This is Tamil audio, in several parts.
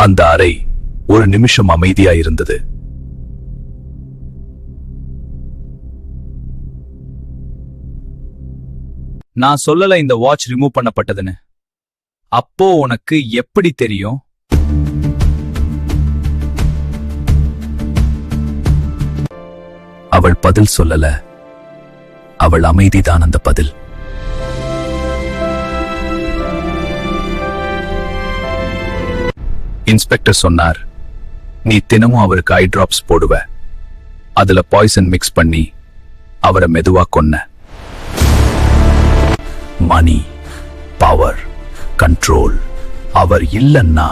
அந்த அறை ஒரு நிமிஷம் அமைதியா இருந்தது. நான் சொல்லல இந்த வாட்ச் ரிமூவ் பண்ணப்பட்டதுன்னு. அப்போ உனக்கு எப்படி தெரியும்? அவள் பதில் சொல்லல. அவள் அமைதிதான் அந்த பதில். இன்ஸ்பெக்டர் சொன்னார், நீ தினமும் அவருக்கு ஐ டிராப்ஸ் போடுவ. அதுல பாய்சன் மிக்ஸ் பண்ணி அவரை மெதுவா கொன்ன. மணி, பவர், கண்ட்ரோல். அவர் இல்லைன்னா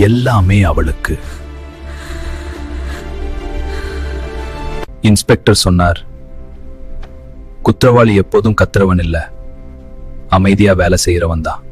எல்லாமே அவளுக்கு. இன்ஸ்பெக்டர் சொன்னார், குற்றவாளி எப்போதும் கத்துறவன் இல்ல, அமைதியா வேலை செய்யறவன் தான்.